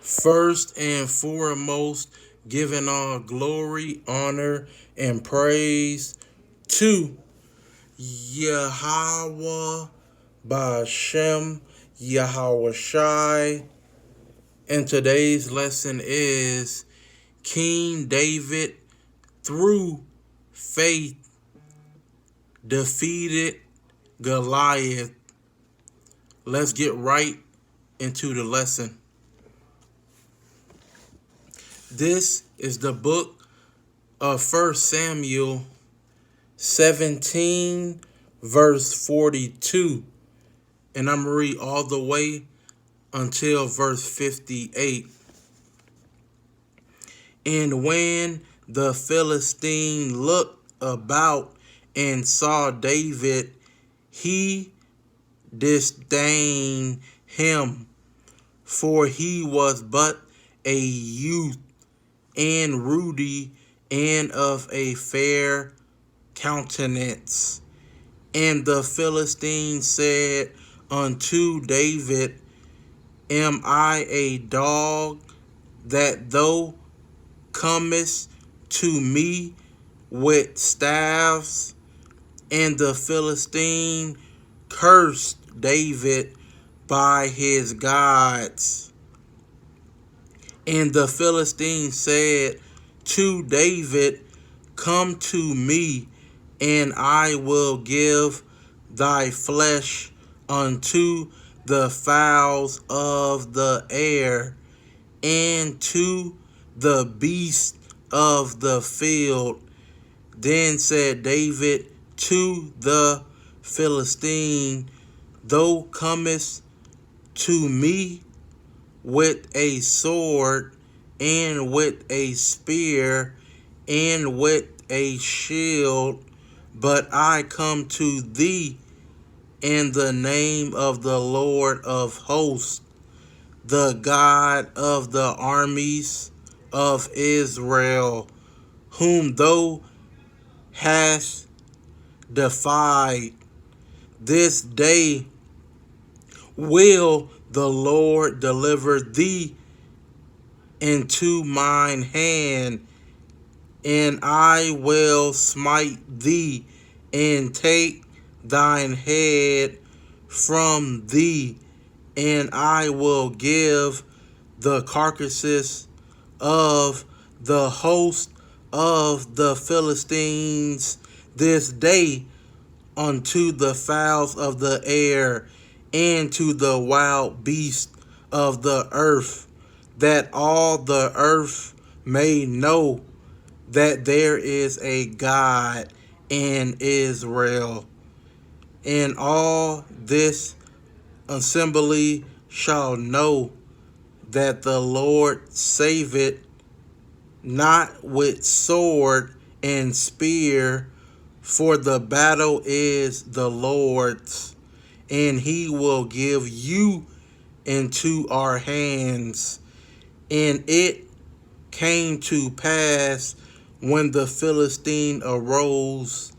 First and foremost, giving all glory, honor, and praise to Yahweh Bashem Yahweh Shai. And today's lesson is King David, through faith, defeated Goliath. Let's get right into the lesson. This is the book of 1 Samuel 17, verse 42. And I'm going to read all the way until verse 58. And when the Philistine looked about and saw David, he disdained him, for he was but a youth, and ruddy, and of a fair countenance. And the Philistine said unto David, Am I a dog, that thou comest to me with staves? And the Philistine cursed David by his gods. And the Philistine said to David, Come to me, and I will give thy flesh unto the fowls of the air, and to the beasts of the field. Then said David to the Philistine, Thou comest to me with a sword, and with a spear, and with a shield, but I come to thee in the name of the Lord of hosts, the God of the armies of Israel, whom thou hast defied. This day will the Lord deliver thee into mine hand, and I will smite thee, and take thine head from thee, and I will give the carcasses of the host of the Philistines this day unto the fowls of the air, and to the wild beasts of the earth, that all the earth may know that there is a God in Israel. And all this assembly shall know that the Lord saveth not with sword and spear, for the battle is the Lord's, and he will give you into our hands. And it came to pass, when the Philistine arose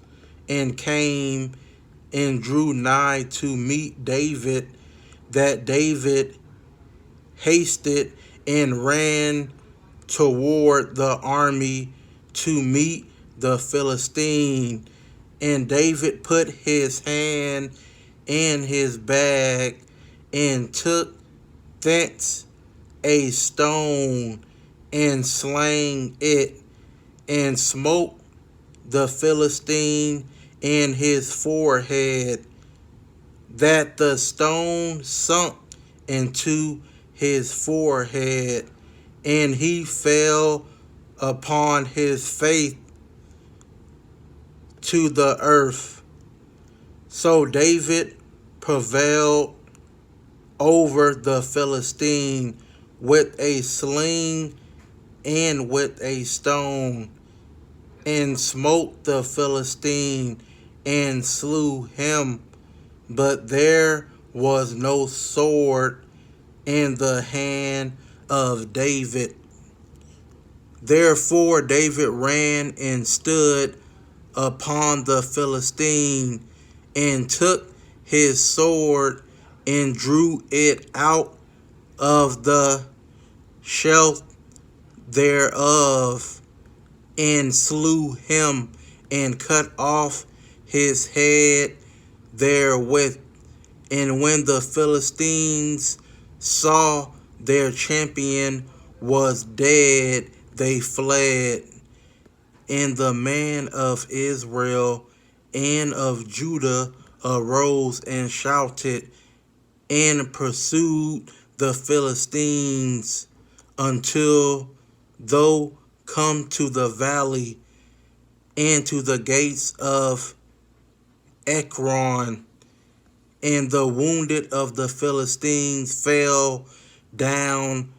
and came and drew nigh to meet David, that David hasted and ran toward the army to meet the Philistine. And David put his hand in his bag, and took thence a stone, and slang it, and smote the Philistine in his forehead, that the stone sunk into his forehead, and he fell upon his face to the earth. So David prevailed over the Philistine with a sling and with a stone, and smote the Philistine, and slew him. But there was no sword in the hand of David. Therefore David ran and stood upon the Philistine, and took his sword, and drew it out of the shelf thereof, and slew him, and cut off his head therewith. And when the Philistines saw their champion was dead, they fled. And the man of Israel and of Judah arose and shouted, and pursued the Philistines until thou come to the valley and to the gates of Ekron. And the wounded of the Philistines fell down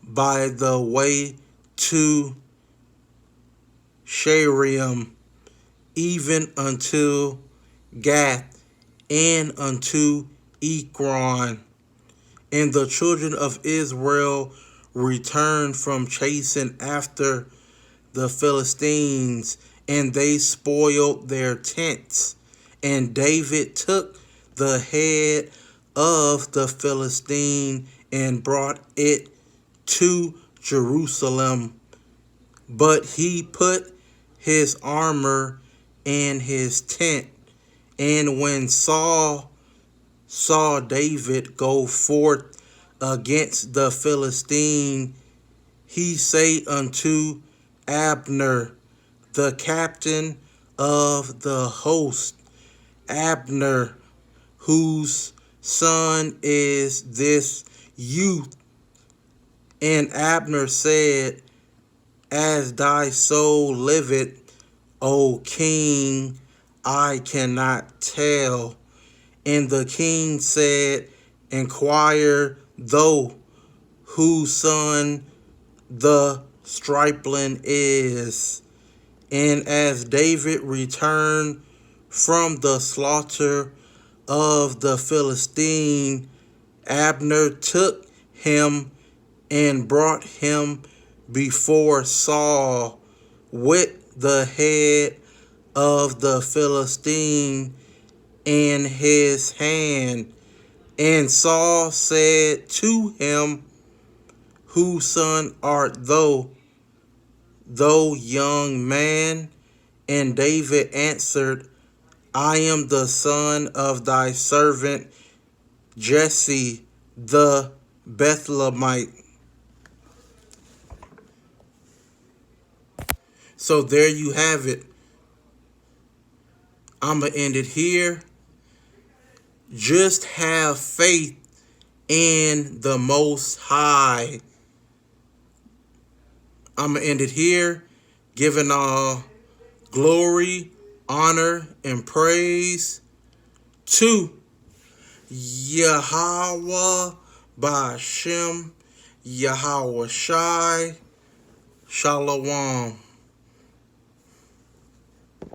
by the way to Shaaraim, even unto Gath, and unto Ekron. And the children of Israel returned from chasing after the Philistines, and they spoiled their tents. And David took the head of the Philistine and brought it to Jerusalem. But he put his armor in his tent. And when Saul saw David go forth against the Philistine, he said unto Abner, the captain of the host, Abner, whose son is this youth? And Abner said, as thy soul liveth, O king, I cannot tell. And the king said, inquire thou whose son the stripling is. And as David returned from the slaughter of the Philistine, Abner took him and brought him before Saul with the head of the Philistine in his hand. And Saul said to him, whose son art thou, thou young man? And David answered, I am the son of thy servant Jesse the Bethlehemite. So there you have it. I'm going to end it here. Just have faith in the Most High. I'm going to end it here, giving all glory, honor, and praise to Yahweh Ba'Shem, Yahweh Shai, Shalom.